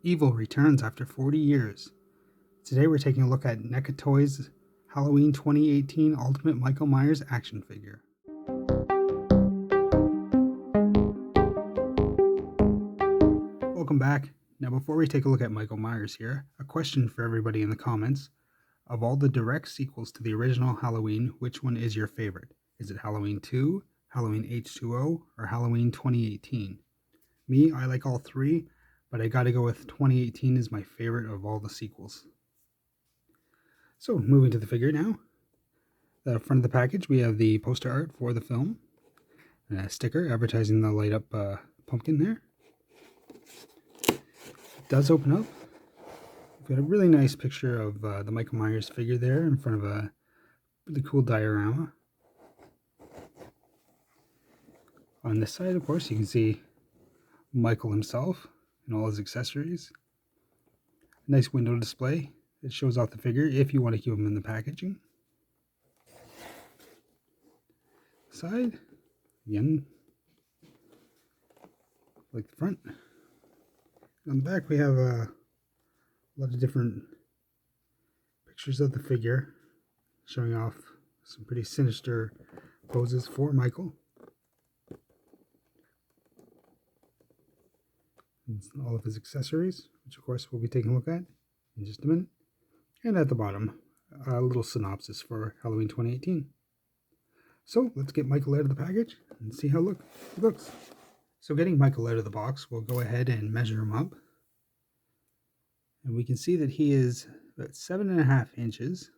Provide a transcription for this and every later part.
Evil returns after 40 years. Today we're taking a look at NECA Toys Halloween 2018 Ultimate Michael Myers action figure. Welcome back. Now before we take a look at Michael Myers here, a question for everybody in the comments. Of all the direct sequels to the original Halloween, which one is your favorite? Is it Halloween 2, Halloween H2O, or Halloween 2018? Me, I like all three, but I gotta go with 2018 as my favorite of all the sequels. So, moving to the figure now. The front of the package, we have the poster art for the film, and a sticker advertising the light up pumpkin there. It does open up. We've got a really nice picture of the Michael Myers figure there in front of a really cool diorama. On this side, of course, you can see Michael himself and all his accessories. A nice window display that shows off the figure if you want to keep him in the packaging. Side, again, like the front. On the back we have a lot of different pictures of the figure showing off some pretty sinister poses for Michael. And all of his accessories, which of course we'll be taking a look at in just a minute. And at the bottom, a little synopsis for Halloween 2018. So let's get Michael out of the package and see how it looks. So getting Michael out of the box, we'll go ahead and measure him up. And we can see that he is about 7.5 inches,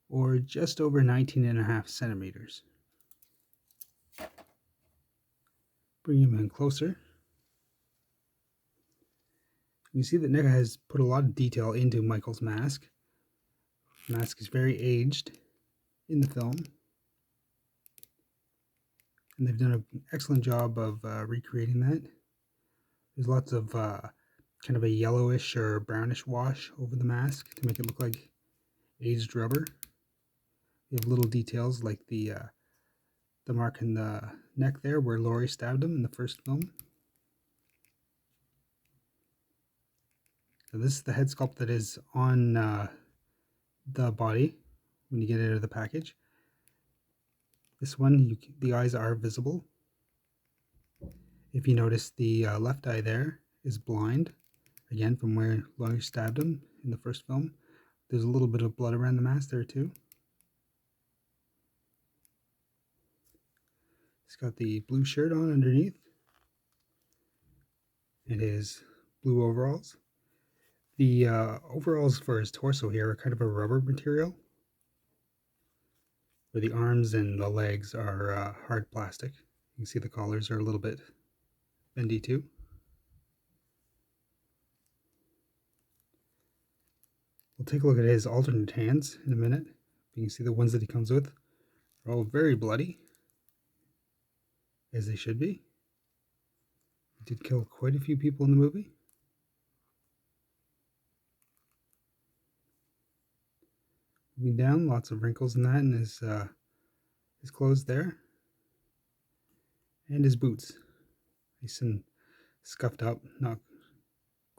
or just over 19.5 centimeters. Bring him in closer. You see that NECA has put a lot of detail into Michael's mask. The mask is very aged in the film. And they've done an excellent job of recreating that. There's lots of kind of a yellowish or brownish wash over the mask to make it look like aged rubber. You have little details like the mark in the neck there where Laurie stabbed him in the first film. So this is the head sculpt that is on the body when you get it out of the package. This one, the eyes are visible. If you notice, the left eye there is blind, again from where Laurie stabbed him in the first film. There's a little bit of blood around the mask there too. He's got the blue shirt on underneath. It is blue overalls. The overalls for his torso here are kind of a rubber material, where the arms and the legs are hard plastic. You can see the collars are a little bit bendy too. We'll take a look at his alternate hands in a minute. You can see the ones that he comes with are all very bloody, as they should be. He did kill quite a few people in the movie. Moving down, lots of wrinkles in that, and his clothes there, and his boots, nice and scuffed up, not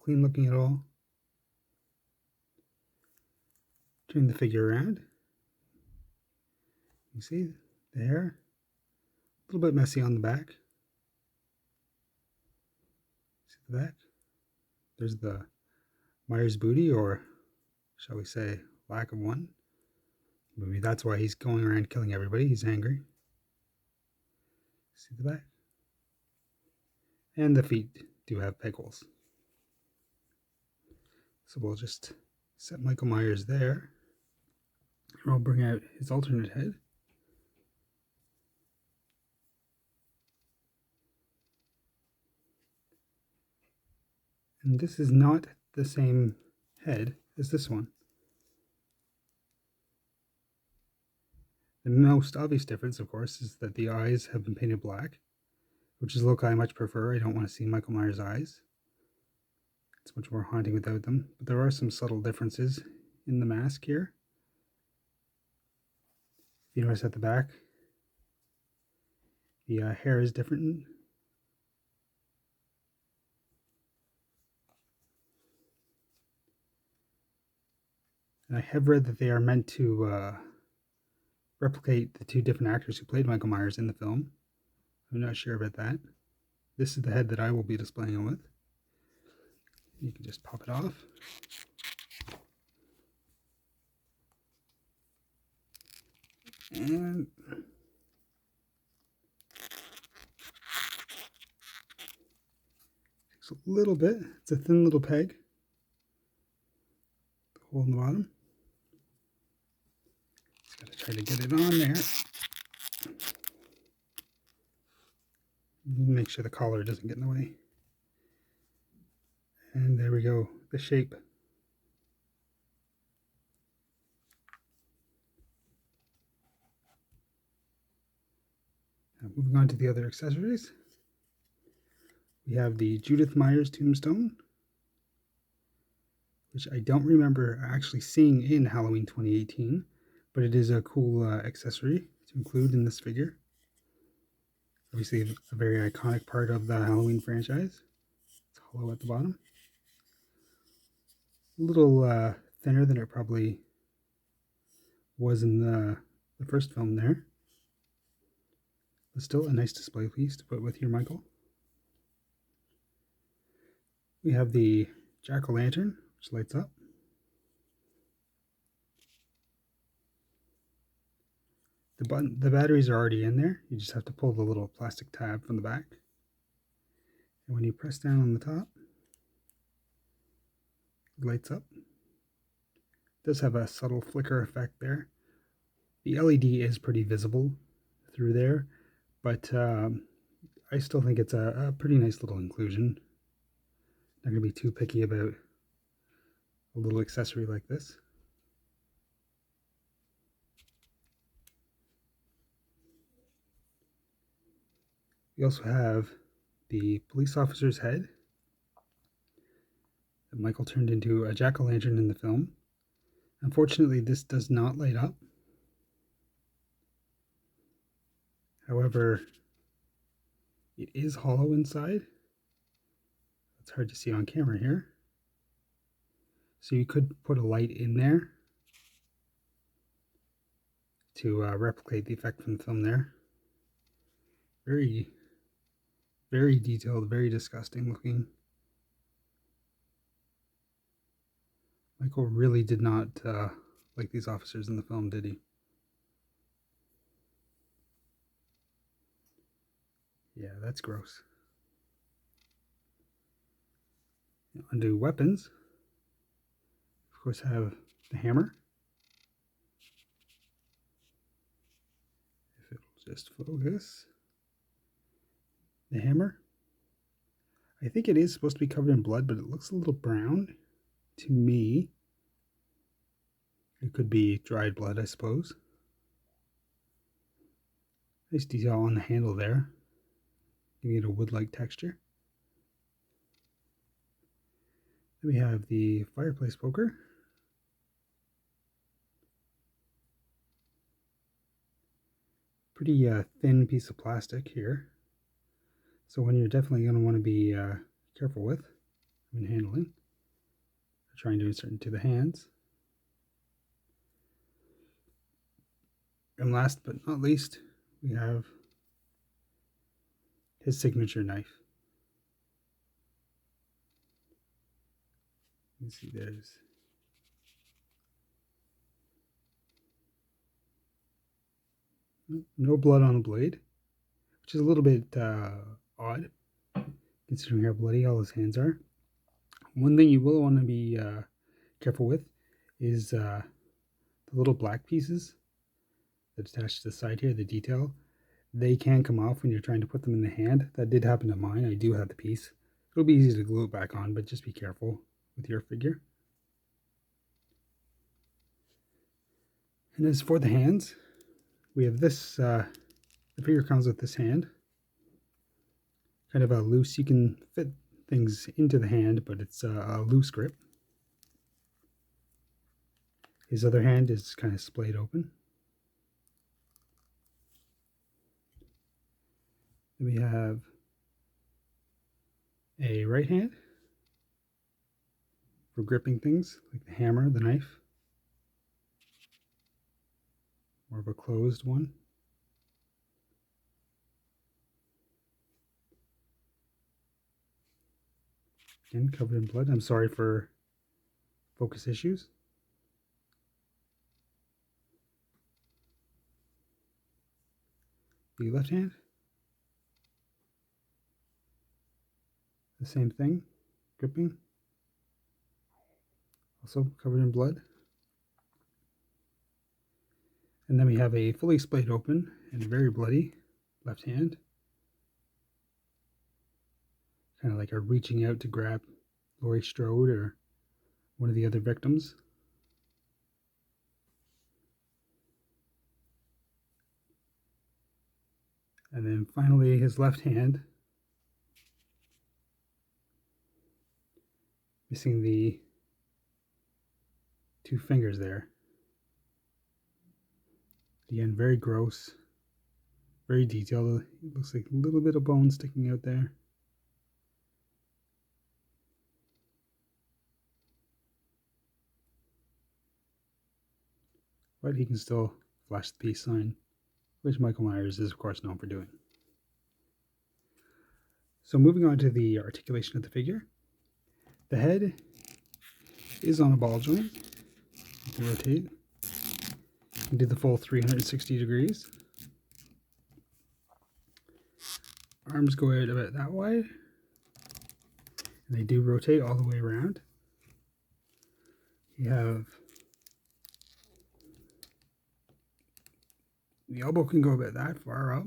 clean looking at all. Turn the figure around. You see the hair, a little bit messy on the back. See the back? There's the Myers booty, or shall we say, lack of one. Maybe that's why he's going around killing everybody. He's angry. See the back? And the feet do have peg holes. So we'll just set Michael Myers there. And I'll bring out his alternate head. And this is not the same head as this one. The most obvious difference, of course, is that the eyes have been painted black, which is a look I much prefer. I don't want to see Michael Myers' eyes. It's much more haunting without them. But there are some subtle differences in the mask here. If you notice at the back, the hair is different. And I have read that they are meant to replicate the two different actors who played Michael Myers in the film. I'm not sure about that. This is the head that I will be displaying it with. You can just pop it off. And takes a little bit. It's a thin little peg. The hole in the bottom. Just gotta try to get it on there. Make sure the collar doesn't get in the way. And there we go, the shape. Now moving on to the other accessories. We have the Judith Myers Tombstone, which I don't remember actually seeing in Halloween 2018, but it is a cool accessory to include in this figure. Obviously a very iconic part of the Halloween franchise. It's hollow at the bottom. A little thinner than it probably was in the first film there. But still a nice display piece to put with your Michael. We have the jack-o'-lantern, which lights up. The batteries are already in there. You just have to pull the little plastic tab from the back. And when you press down on the top, it lights up. It does have a subtle flicker effect there. The LED is pretty visible through there, but I still think it's a pretty nice little inclusion. Not going to be too picky about a little accessory like this. We also have the police officer's head that Michael turned into a jack-o'-lantern in the film. Unfortunately, this does not light up. However, it is hollow inside. It's hard to see on camera here. So you could put a light in there to replicate the effect from the film there. Very, very detailed, very disgusting looking. Michael really did not like these officers in the film, did he? Yeah, that's gross. Now, onto weapons. Of course, have the hammer. If it'll just focus. The hammer. I think it is supposed to be covered in blood, but it looks a little brown to me. It could be dried blood, I suppose. Nice detail on the handle there, giving it a wood-like texture. Then we have the Fireplace Poker. Pretty thin piece of plastic here. So one you're definitely going to want to be careful with when handling. Trying to insert into the hands. And last but not least, we have his signature knife. You can see there's no blood on the blade, which is a little bit odd, considering how bloody all his hands are. One thing you will want to be careful with is the little black pieces that attach to the side here, the detail. They can come off when you're trying to put them in the hand. That did happen to mine. I do have the piece. It'll be easy to glue it back on, but just be careful with your figure. And as for the hands, we have this, the figure comes with this hand. Kind of a loose, you can fit things into the hand, but it's a loose grip. His other hand is kind of splayed open. Then we have a right hand for gripping things like the hammer, the knife. more of a closed one. Again, covered in blood. I'm sorry for focus issues. The left hand, the same thing, gripping, also covered in blood. And then we have a fully splayed open and very bloody left hand. Kind of like a reaching out to grab Laurie Strode or one of the other victims. And then finally his left hand, missing the two fingers there. Again, very gross, very detailed. It looks like a little bit of bone sticking out there. But he can still flash the peace sign, which Michael Myers is of course known for doing. So moving on to the articulation of the figure. The head is on a ball joint. You can rotate and do the full 360 degrees. Arms go out about that wide. And they do rotate all the way around. You have the elbow can go about that far up.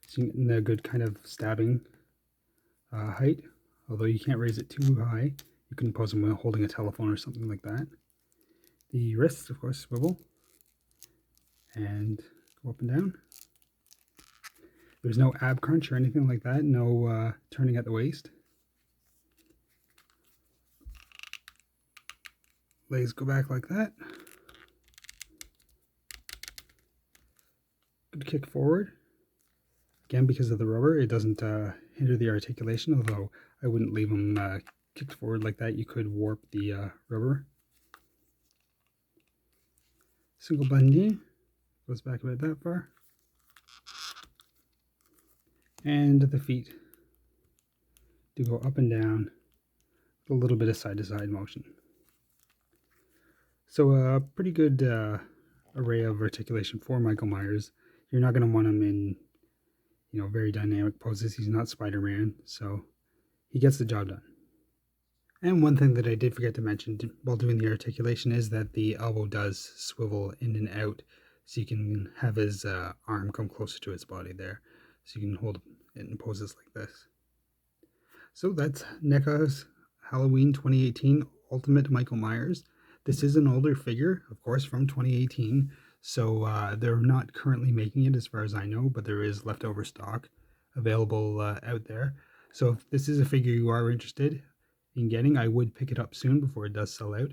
So you get a good kind of stabbing height. Although you can't raise it too high. You can pose them while holding a telephone or something like that. The wrists, of course, swivel and go up and down. There's no ab crunch or anything like that. No turning at the waist. Legs go back like that. Good kick forward. Again, because of the rubber, it doesn't hinder the articulation, although I wouldn't leave them kicked forward like that. You could warp the rubber. Single bungee goes back about that far. And the feet do go up and down with a little bit of side-to-side motion. So a pretty good array of articulation for Michael Myers. You're not going to want him in, very dynamic poses. He's not Spider-Man, so he gets the job done. And one thing that I did forget to mention while doing the articulation is that the elbow does swivel in and out, so you can have his arm come closer to his body there, so you can hold it in poses like this. So that's NECA's Halloween 2018 Ultimate Michael Myers. This is an older figure, of course, from 2018, so they're not currently making it as far as I know, but there is leftover stock available out there. So if this is a figure you are interested in getting, I would pick it up soon before it does sell out.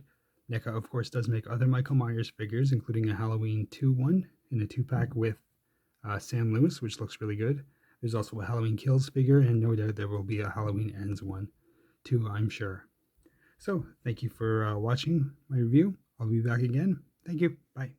NECA, of course, does make other Michael Myers figures, including a Halloween 2 one in a 2-pack with Sam Lewis, which looks really good. There's also a Halloween Kills figure, and no doubt there will be a Halloween Ends one too, I'm sure. So, thank you for watching my review. I'll be back again. Thank you. Bye.